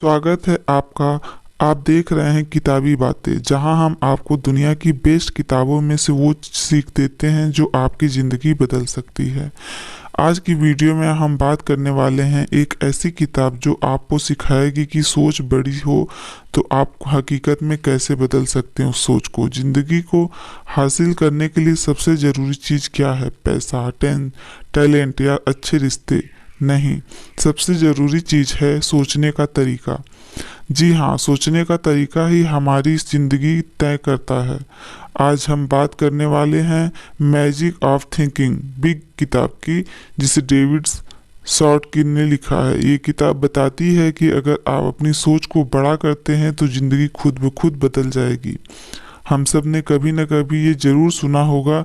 स्वागत है आपका। आप देख रहे हैं किताबी बातें, जहां हम आपको दुनिया की बेस्ट किताबों में से वो सीख देते हैं जो आपकी ज़िंदगी बदल सकती है। आज की वीडियो में हम बात करने वाले हैं एक ऐसी किताब जो आपको सिखाएगी कि सोच बड़ी हो तो आप हकीकत में कैसे बदल सकते हैं उस सोच को। ज़िंदगी को हासिल करने के लिए सबसे ज़रूरी चीज़ क्या है? पैसा, टैलेंट या अच्छे रिश्ते? नहीं, सबसे ज़रूरी चीज़ है सोचने का तरीका। जी हाँ, सोचने का तरीका ही हमारी ज़िंदगी तय करता है। आज हम बात करने वाले हैं मैजिक ऑफ थिंकिंग बिग किताब की, जिसे डेविड शॉर्टकिन ने लिखा है। ये किताब बताती है कि अगर आप अपनी सोच को बड़ा करते हैं तो ज़िंदगी खुद ब खुद बदल जाएगी। हम सब ने कभी न कभी ये ज़रूर सुना होगा,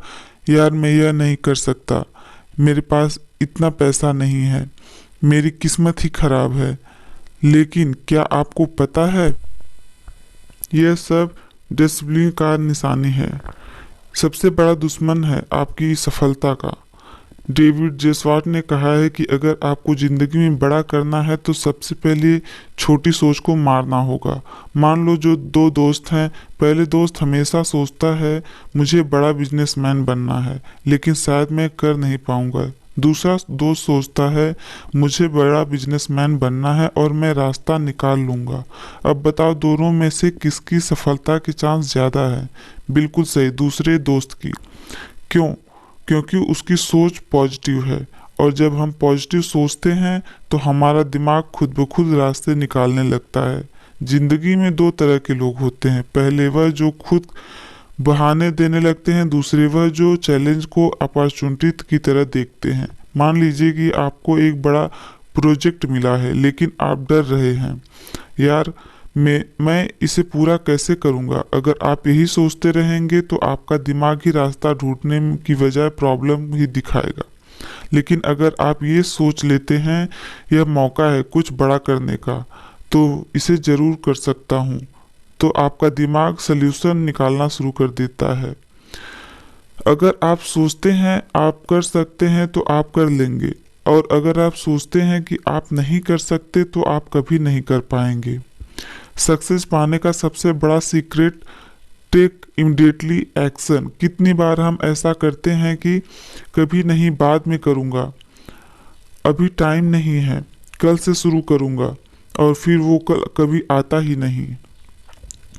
यार मैं यह नहीं कर सकता, मेरे पास इतना पैसा नहीं है, मेरी किस्मत ही खराब है। लेकिन क्या आपको पता है, यह सब डिसिप्लिन का निशानी है। सबसे बड़ा दुश्मन है आपकी सफलता का। डेविड जेसवार्ट ने कहा है कि अगर आपको ज़िंदगी में बड़ा करना है तो सबसे पहले छोटी सोच को मारना होगा। मान लो जो दो दोस्त हैं, पहले दोस्त हमेशा सोचता है मुझे बड़ा बिजनेसमैन बनना है, लेकिन शायद मैं कर नहीं पाऊंगा। दूसरा दोस्त सोचता है मुझे बड़ा बिजनेसमैन बनना है और मैं रास्ता निकाल लूंगा। अब बताओ दोनों में से किसकी सफलता के चांस ज़्यादा है? बिल्कुल सही, दूसरे दोस्त की। क्यों? क्योंकि उसकी सोच पॉजिटिव है, और जब हम पॉजिटिव सोचते हैं तो हमारा दिमाग खुद ब खुद रास्ते निकालने लगता है। जिंदगी में दो तरह के लोग होते हैं, पहले वह जो खुद बहाने देने लगते हैं, दूसरे वह जो चैलेंज को अपॉर्चुनिटी की तरह देखते हैं। मान लीजिए कि आपको एक बड़ा प्रोजेक्ट मिला है, लेकिन आप डर रहे हैं, यार मैं इसे पूरा कैसे करूंगा। अगर आप यही सोचते रहेंगे तो आपका दिमाग ही रास्ता ढूंढने की बजाय प्रॉब्लम ही दिखाएगा। लेकिन अगर आप ये सोच लेते हैं यह मौका है कुछ बड़ा करने का, तो इसे ज़रूर कर सकता हूँ, तो आपका दिमाग सल्यूशन निकालना शुरू कर देता है। अगर आप सोचते हैं आप कर सकते हैं तो आप कर लेंगे, और अगर आप सोचते हैं कि आप नहीं कर सकते तो आप कभी नहीं कर पाएंगे। सक्सेस पाने का सबसे बड़ा सीक्रेट, टेक इमीडिएटली एक्शन। कितनी बार हम ऐसा करते हैं कि कभी नहीं, बाद में करूँगा, अभी टाइम नहीं है, कल से शुरू करूँगा, और फिर वो कल कभी आता ही नहीं।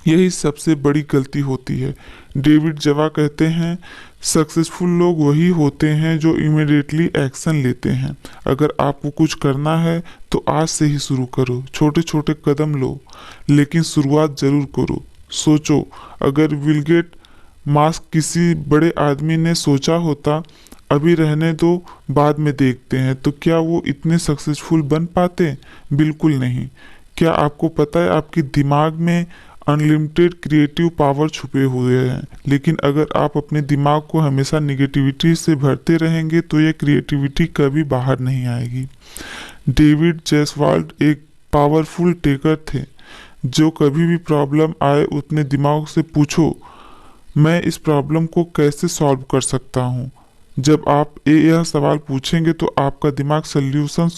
यही सबसे बड़ी गलती होती है। डेविड जवा कहते हैं सक्सेसफुल लोग वही होते हैं जो इमीडिएटली एक्शन लेते हैं। अगर आपको कुछ करना है तो आज से ही शुरू करो, छोटे छोटे कदम लो, लेकिन शुरुआत जरूर करो। सोचो, अगर बिल गेट मास्क किसी बड़े आदमी ने सोचा होता अभी रहने दो बाद में देखते हैं, तो क्या वो इतने सक्सेसफुल बन पाते? बिल्कुल नहीं। क्या आपको पता है आपके दिमाग में अनलिमिटेड क्रिएटिव पावर छुपे हुए हैं, लेकिन अगर आप अपने दिमाग को हमेशा निगेटिविटी से भरते रहेंगे तो ये क्रिएटिविटी कभी बाहर नहीं आएगी। डेविड जेसवाल्ड एक पावरफुल टेकर थे, जो कभी भी प्रॉब्लम आए अपने दिमाग से पूछो मैं इस प्रॉब्लम को कैसे सॉल्व कर सकता हूँ। जब आप यह सवाल पूछेंगे तो आपका दिमाग सल्यूशन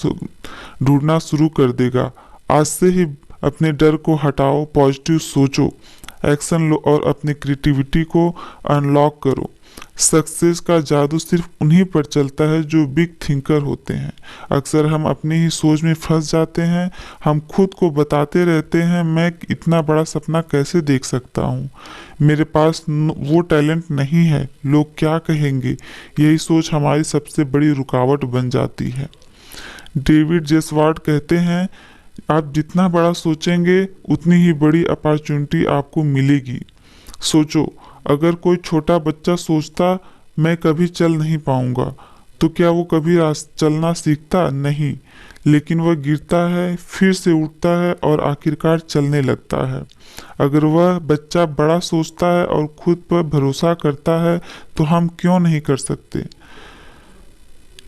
ढूंढना शुरू कर देगा। आज से ही अपने डर को हटाओ, पॉजिटिव सोचो, एक्शन लो और अपनी क्रिएटिविटी को अनलॉक करो। सक्सेस का जादू सिर्फ उन्हीं पर चलता है जो बिग थिंकर होते हैं। अक्सर हम अपनी ही सोच में फंस जाते हैं। हम खुद को बताते रहते हैं मैं इतना बड़ा सपना कैसे देख सकता हूँ, मेरे पास वो टैलेंट नहीं है, लोग क्या कहेंगे। यही सोच हमारी सबसे बड़ी रुकावट बन जाती है। डेविड जेसवार्ट कहते हैं आप जितना बड़ा सोचेंगे उतनी ही बड़ी अपॉर्चुनिटी आपको मिलेगी। सोचो, अगर कोई छोटा बच्चा सोचता मैं कभी चल नहीं पाऊंगा, तो क्या वो कभी चलना सीखता? नहीं, लेकिन वह गिरता है, फिर से उठता है और आखिरकार चलने लगता है। अगर वह बच्चा बड़ा सोचता है और खुद पर भरोसा करता है तो हम क्यों नहीं कर सकते।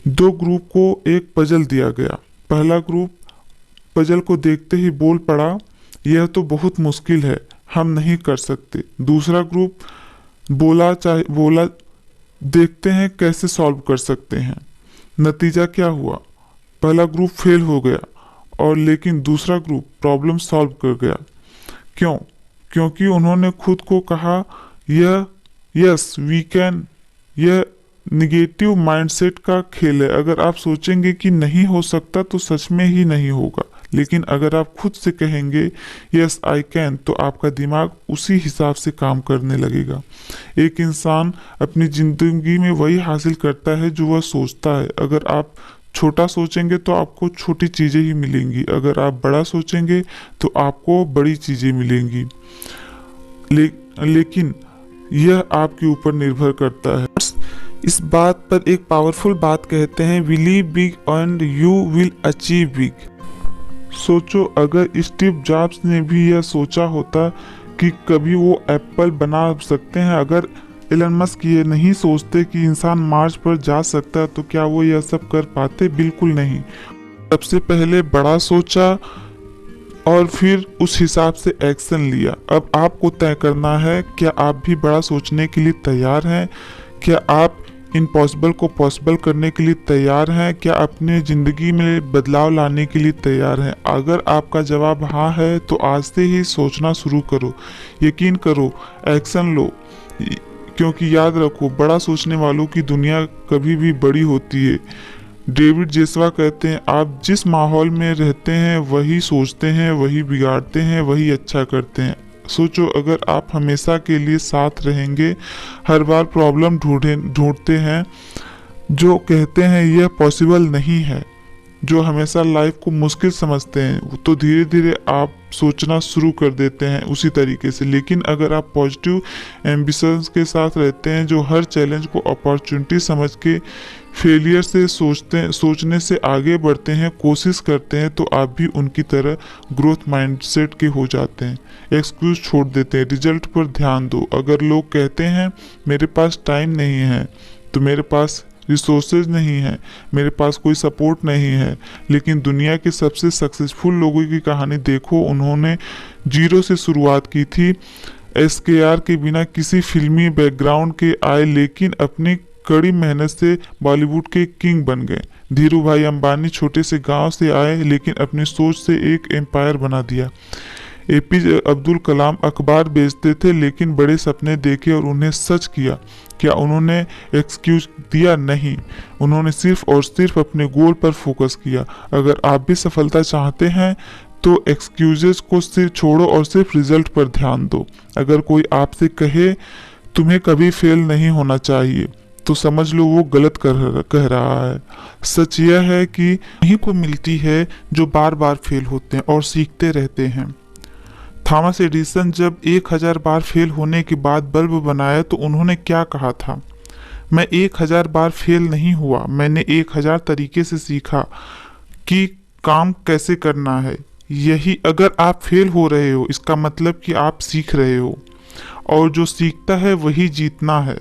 दो ग्रुप को एक पजल दिया गया। पहला ग्रुप पजल को देखते ही बोल पड़ा यह तो बहुत मुश्किल है, हम नहीं कर सकते। दूसरा ग्रुप बोला देखते हैं कैसे सॉल्व कर सकते हैं। नतीजा क्या हुआ? पहला ग्रुप फेल हो गया और लेकिन दूसरा ग्रुप प्रॉब्लम सॉल्व कर गया। क्यों? क्योंकि उन्होंने खुद को कहा यह यस वी कैन। यह निगेटिव माइंडसेट का खेल है। अगर आप सोचेंगे कि नहीं हो सकता तो सच में ही नहीं होगा, लेकिन अगर आप खुद से कहेंगे यस आई कैन तो आपका दिमाग उसी हिसाब से काम करने लगेगा। एक इंसान अपनी जिंदगी में वही हासिल करता है जो वह सोचता है। अगर आप छोटा सोचेंगे तो आपको छोटी चीज़ें ही मिलेंगी, अगर आप बड़ा सोचेंगे तो आपको बड़ी चीज़ें मिलेंगी। लेकिन यह आपके ऊपर निर्भर करता है। इस बात पर एक पावरफुल बात कहते हैं, believe big and you will achieve big. सोचो, अगर स्टीव जॉब्स ने भी यह सोचा होता कि कभी वो एप्पल बना सकते हैं, अगर एलन मस्क ये नहीं सोचते कि इंसान मार्स पर जा सकता है, तो क्या वो यह सब कर पाते? बिल्कुल नहीं। सबसे पहले बड़ा सोचा और फिर उस हिसाब से एक्शन लिया। अब आपको तय करना है, क्या आप भी बड़ा सोचने के लिए तैयार हैं? क्या आप इम्पॉसिबल को पॉसिबल करने के लिए तैयार हैं? क्या अपने ज़िंदगी में बदलाव लाने के लिए तैयार हैं? अगर आपका जवाब हाँ है तो आज से ही सोचना शुरू करो, यकीन करो, एक्शन लो। क्योंकि याद रखो, बड़ा सोचने वालों की दुनिया कभी भी बड़ी होती है। डेविड जेसवा कहते हैं, आप जिस माहौल में रहते हैं वही सोचते हैं, वही बिगाड़ते हैं, वही अच्छा करते हैं। सोचो, अगर आप हमेशा के लिए साथ रहेंगे, हर बार प्रॉब्लम ढूंढते हैं, जो कहते हैं यह पॉसिबल नहीं है, जो हमेशा लाइफ को मुश्किल समझते हैं, तो धीरे धीरे आप सोचना शुरू कर देते हैं उसी तरीके से। लेकिन अगर आप पॉजिटिव एम्बिशंस के साथ रहते हैं, जो हर चैलेंज को अपॉर्चुनिटी समझ के फेलियर से सोचने से आगे बढ़ते हैं, कोशिश करते हैं, तो आप भी उनकी तरह ग्रोथ माइंडसेट के हो जाते हैं। एक्सक्यूज छोड़ देते हैं, रिजल्ट पर ध्यान दो। अगर लोग कहते हैं मेरे पास टाइम नहीं है, तो मेरे पास रिसोर्सेज नहीं है, मेरे पास कोई सपोर्ट नहीं है। लेकिन दुनिया के सबसे सक्सेसफुल लोगों की कहानी देखो, उन्होंने जीरो से शुरुआत की थी। SKR के बिना किसी फिल्मी बैकग्राउंड के आए, लेकिन अपनी कड़ी मेहनत से बॉलीवुड के किंग बन गए। धीरू भाई अंबानी छोटे से गांव से आए, लेकिन अपनी सोच से एक एम्पायर बना दिया। APJ अब्दुल कलाम अखबार बेचते थे, लेकिन बड़े सपने देखे और उन्हें सच किया। क्या उन्होंने एक्सक्यूज दिया? नहीं, उन्होंने सिर्फ और सिर्फ अपने गोल पर फोकस किया। अगर आप भी सफलता चाहते हैं तो एक्सक्यूजेस को सिर्फ छोड़ो और सिर्फ रिजल्ट पर ध्यान दो। अगर कोई आपसे कहे तुम्हें कभी फेल नहीं होना चाहिए, तो समझ लो वो गलत कह रहा है। सच यह है कि उन्हीं को मिलती है जो बार बार फेल होते हैं और सीखते रहते हैं। थॉमस एडिसन जब 1000 बार फेल होने के बाद बल्ब बनाया तो उन्होंने क्या कहा था? मैं 1000 बार फेल नहीं हुआ, मैंने 1000 तरीके से सीखा कि काम कैसे करना है। यही, अगर आप फेल हो रहे हो इसका मतलब कि आप सीख रहे हो, और जो सीखता है वही जीतना है।